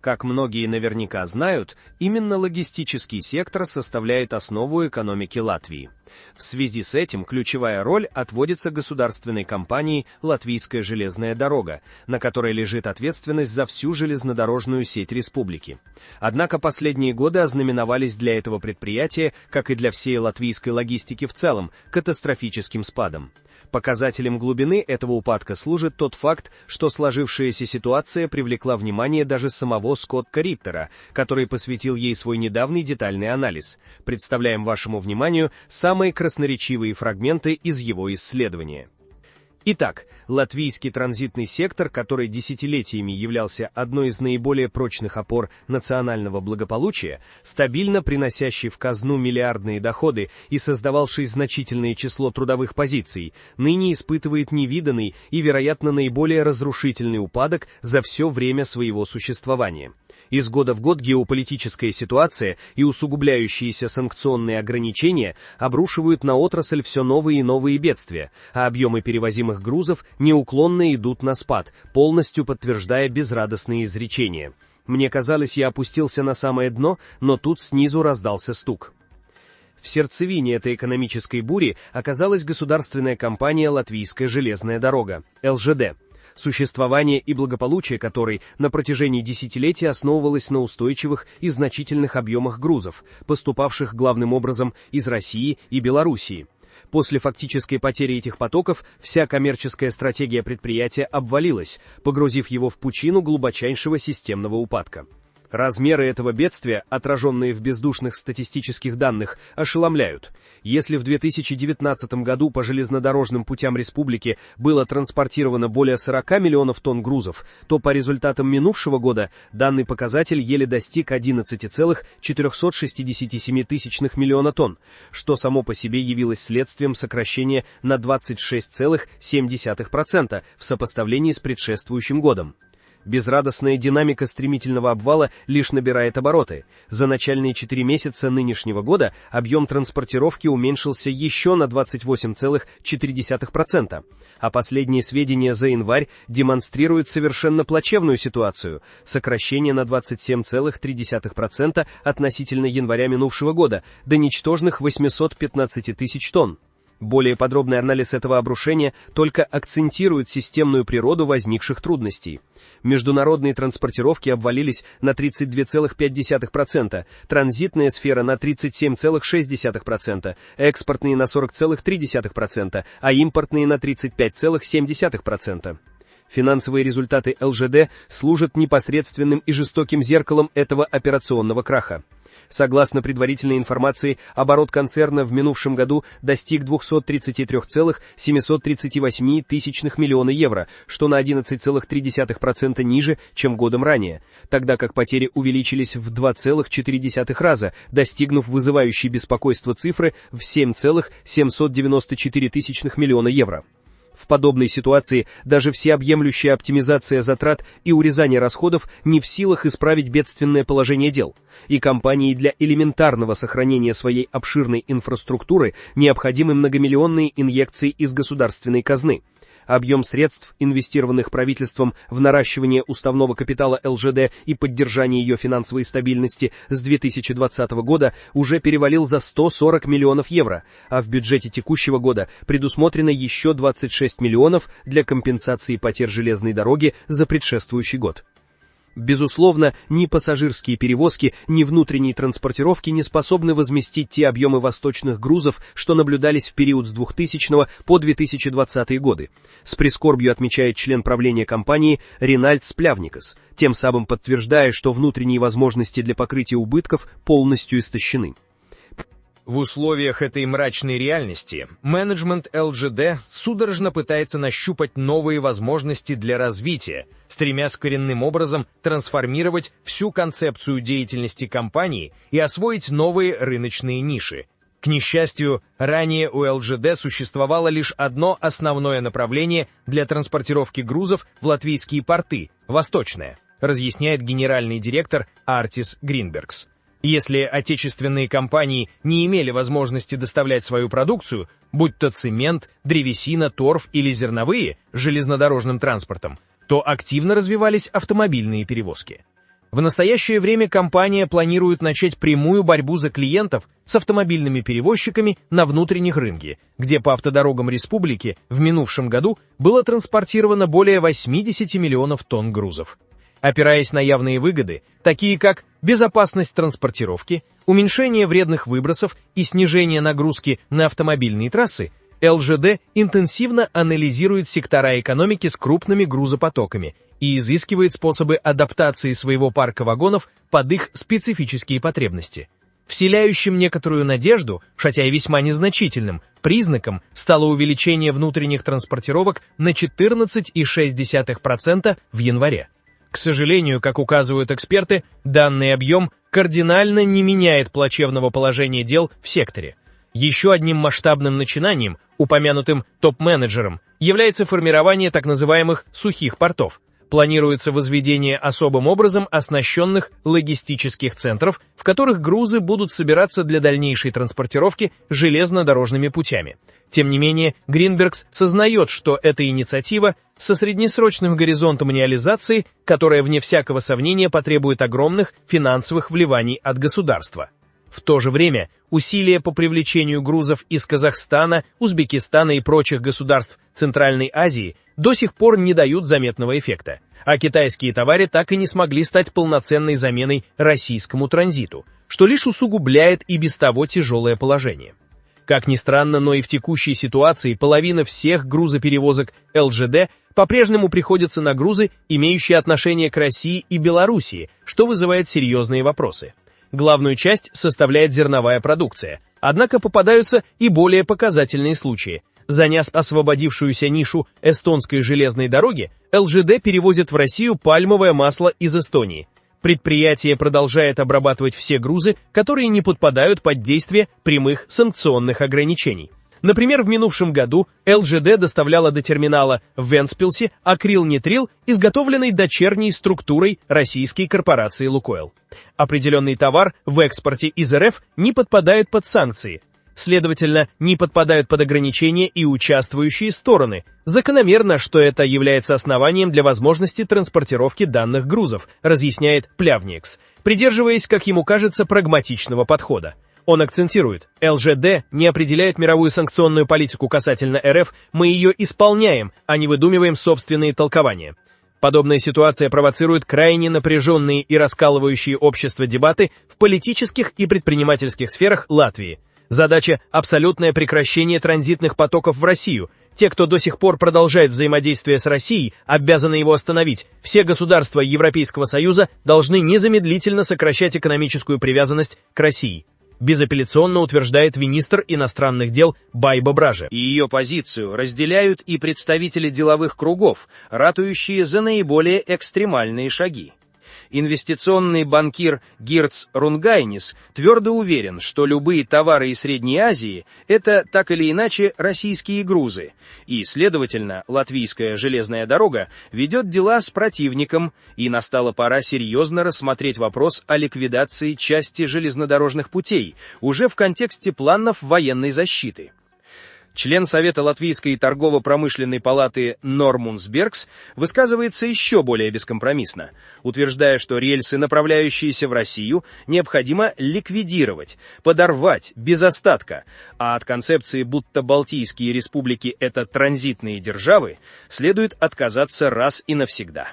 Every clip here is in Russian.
Как многие наверняка знают, именно логистический сектор составляет основу экономики Латвии. В связи с этим ключевая роль отводится государственной компании «Латвийская железная дорога», на которой лежит ответственность за всю железнодорожную сеть республики. Однако последние годы ознаменовались для этого предприятия, как и для всей латвийской логистики в целом, катастрофическим спадом. Показателем глубины этого упадка служит тот факт, что сложившаяся ситуация привлекла внимание даже самого Скотта Риттера, который посвятил ей свой недавний детальный анализ. Представляем вашему вниманию самые красноречивые фрагменты из его исследования. Итак, латвийский транзитный сектор, который десятилетиями являлся одной из наиболее прочных опор национального благополучия, стабильно приносящий в казну миллиардные доходы и создававший значительное число трудовых позиций, ныне испытывает невиданный и, вероятно, наиболее разрушительный упадок за все время своего существования. Из года в год геополитическая ситуация и усугубляющиеся санкционные ограничения обрушивают на отрасль все новые и новые бедствия, а объемы перевозимых грузов неуклонно идут на спад, полностью подтверждая безрадостные изречения. Мне казалось, я опустился на самое дно, но тут снизу раздался стук. В сердцевине этой экономической бури оказалась государственная компания «Латвийская железная дорога» ЛЖД, существование и благополучие которой на протяжении десятилетий основывалось на устойчивых и значительных объемах грузов, поступавших главным образом из России и Белоруссии. После фактической потери этих потоков вся коммерческая стратегия предприятия обвалилась, погрузив его в пучину глубочайшего системного упадка. Размеры этого бедствия, отраженные в бездушных статистических данных, ошеломляют. Если в 2019 году по железнодорожным путям республики было транспортировано более 40 миллионов тонн грузов, то по результатам минувшего года данный показатель еле достиг 11,467 миллиона тонн, что само по себе явилось следствием сокращения на 26,7% в сопоставлении с предшествующим годом. Безрадостная динамика стремительного обвала лишь набирает обороты. За начальные 4 месяца нынешнего года объем транспортировки уменьшился еще на 28,4%, а последние сведения за январь демонстрируют совершенно плачевную ситуацию – сокращение на 27,3% относительно января минувшего года до ничтожных 815 тысяч тонн. Более подробный анализ этого обрушения только акцентирует системную природу возникших трудностей. Международные транспортировки обвалились на 32,5%, транзитная сфера на 37,6%, экспортные на 40,3%, а импортные на 35,7%. Финансовые результаты ЛЖД служат непосредственным и жестоким зеркалом этого операционного краха. Согласно предварительной информации, оборот концерна в минувшем году достиг 233,738 миллиона евро, что на 11,3% ниже, чем годом ранее, тогда как потери увеличились в 2,4 раза, достигнув вызывающей беспокойство цифры в 7,794 миллиона евро. В подобной ситуации даже всеобъемлющая оптимизация затрат и урезание расходов не в силах исправить бедственное положение дел, и компании для элементарного сохранения своей обширной инфраструктуры необходимы многомиллионные инъекции из государственной казны. Объем средств, инвестированных правительством в наращивание уставного капитала ЛЖД и поддержание ее финансовой стабильности с 2020 года уже перевалил за 140 миллионов евро, а в бюджете текущего года предусмотрено еще 26 миллионов для компенсации потерь железной дороги за предшествующий год. Безусловно, ни пассажирские перевозки, ни внутренние транспортировки не способны возместить те объемы восточных грузов, что наблюдались в период с 2000 по 2020 годы. С прискорбью отмечает член правления компании Ринальдс Плявникас, тем самым подтверждая, что внутренние возможности для покрытия убытков полностью истощены. В условиях этой мрачной реальности менеджмент ЛЖД судорожно пытается нащупать новые возможности для развития, стремясь коренным образом трансформировать всю концепцию деятельности компании и освоить новые рыночные ниши. К несчастью, ранее у ЛЖД существовало лишь одно основное направление для транспортировки грузов в латвийские порты – восточное, разъясняет генеральный директор Артис Гринбергс. Если отечественные компании не имели возможности доставлять свою продукцию, будь то цемент, древесина, торф или зерновые, железнодорожным транспортом, то активно развивались автомобильные перевозки. В настоящее время компания планирует начать прямую борьбу за клиентов с автомобильными перевозчиками на внутренних рынке, где по автодорогам республики в минувшем году было транспортировано более 80 миллионов тонн грузов. Опираясь на явные выгоды, такие как безопасность транспортировки, уменьшение вредных выбросов и снижение нагрузки на автомобильные трассы, ЛЖД интенсивно анализирует сектора экономики с крупными грузопотоками и изыскивает способы адаптации своего парка вагонов под их специфические потребности. Вселяющим некоторую надежду, хотя и весьма незначительным, признаком стало увеличение внутренних транспортировок на 14,6% в январе. К сожалению, как указывают эксперты, данный объем кардинально не меняет плачевного положения дел в секторе. Еще одним масштабным начинанием, упомянутым топ-менеджером, является формирование так называемых «сухих портов». Планируется возведение особым образом оснащенных логистических центров, в которых грузы будут собираться для дальнейшей транспортировки железнодорожными путями. Тем не менее, Greenbergs сознает, что эта инициатива со среднесрочным горизонтом реализации, которая вне всякого сомнения потребует огромных финансовых вливаний от государства. В то же время усилия по привлечению грузов из Казахстана, Узбекистана и прочих государств Центральной Азии до сих пор не дают заметного эффекта, а китайские товары так и не смогли стать полноценной заменой российскому транзиту, что лишь усугубляет и без того тяжелое положение. Как ни странно, но и в текущей ситуации половина всех грузоперевозок ЛЖД по-прежнему приходится на грузы, имеющие отношение к России и Белоруссии, что вызывает серьезные вопросы. Главную часть составляет зерновая продукция, однако попадаются и более показательные случаи. Заняв освободившуюся нишу эстонской железной дороги, ЛЖД перевозит в Россию пальмовое масло из Эстонии. Предприятие продолжает обрабатывать все грузы, которые не подпадают под действие прямых санкционных ограничений. Например, в минувшем году ЛЖД доставляла до терминала в Вентспилсе акрилнитрил, изготовленный дочерней структурой российской корпорации «Лукойл». Определенный товар в экспорте из РФ не подпадает под санкции. Следовательно, не подпадают под ограничения и участвующие стороны. Закономерно, что это является основанием для возможности транспортировки данных грузов, разъясняет Плявникс, придерживаясь, как ему кажется, прагматичного подхода. Он акцентирует: ЛЖД не определяет мировую санкционную политику касательно РФ, мы ее исполняем, а не выдумываем собственные толкования. Подобная ситуация провоцирует крайне напряженные и раскалывающие общество дебаты в политических и предпринимательских сферах Латвии. Задача – абсолютное прекращение транзитных потоков в Россию. Те, кто до сих пор продолжает взаимодействие с Россией, обязаны его остановить. Все государства Европейского Союза должны незамедлительно сокращать экономическую привязанность к России. Безапелляционно утверждает министр иностранных дел Байба Бража. И ее позицию разделяют и представители деловых кругов, ратующие за наиболее экстремальные шаги. Инвестиционный банкир Гирц Рунгайнис твердо уверен, что любые товары из Средней Азии – это так или иначе российские грузы, и, следовательно, латвийская железная дорога ведет дела с противником, и настала пора серьезно рассмотреть вопрос о ликвидации части железнодорожных путей уже в контексте планов военной защиты. Член Совета Латвийской торгово-промышленной палаты Нормунс Бергс высказывается еще более бескомпромиссно, утверждая, что рельсы, направляющиеся в Россию, необходимо ликвидировать, подорвать без остатка, а от концепции, будто Балтийские республики – это транзитные державы, следует отказаться раз и навсегда.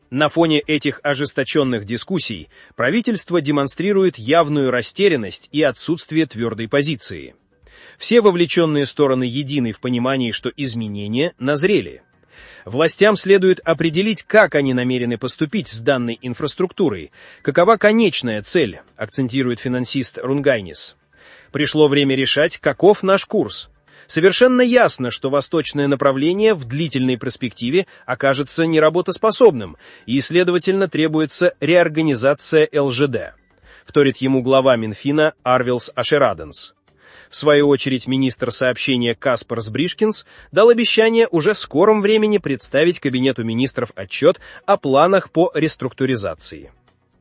На фоне этих ожесточенных дискуссий правительство демонстрирует явную растерянность и отсутствие твердой позиции. Все вовлеченные стороны едины в понимании, что изменения назрели. Властям следует определить, как они намерены поступить с данной инфраструктурой, какова конечная цель, акцентирует финансист Рунгайнис. Пришло время решать, каков наш курс. Совершенно ясно, что восточное направление в длительной перспективе окажется неработоспособным, и, следовательно, требуется реорганизация ЛЖД, вторит ему глава Минфина Арвилс Ашераденс. В свою очередь, министр сообщения Каспарс Бришкинс дал обещание уже в скором времени представить Кабинету министров отчет о планах по реструктуризации.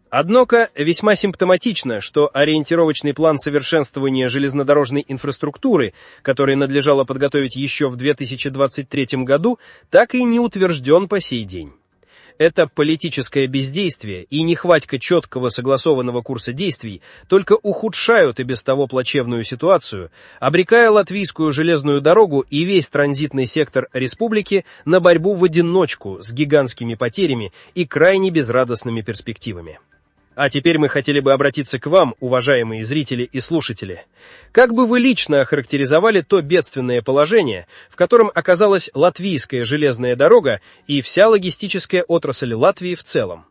Однако весьма симптоматично, что ориентировочный план совершенствования железнодорожной инфраструктуры, который надлежало подготовить еще в 2023 году, так и не утвержден по сей день. Это политическое бездействие и нехватка четкого согласованного курса действий только ухудшают и без того плачевную ситуацию, обрекая латвийскую железную дорогу и весь транзитный сектор республики на борьбу в одиночку с гигантскими потерями и крайне безрадостными перспективами. А теперь мы хотели бы обратиться к вам, уважаемые зрители и слушатели. Как бы вы лично охарактеризовали то бедственное положение, в котором оказалась латвийская железная дорога и вся логистическая отрасль Латвии в целом?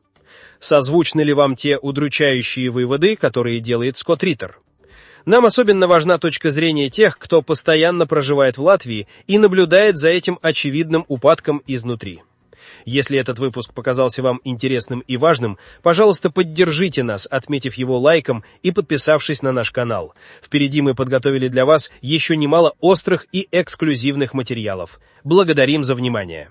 Созвучны ли вам те удручающие выводы, которые делает Скотт Риттер? Нам особенно важна точка зрения тех, кто постоянно проживает в Латвии и наблюдает за этим очевидным упадком изнутри. Если этот выпуск показался вам интересным и важным, пожалуйста, поддержите нас, отметив его лайком и подписавшись на наш канал. Впереди мы подготовили для вас еще немало острых и эксклюзивных материалов. Благодарим за внимание.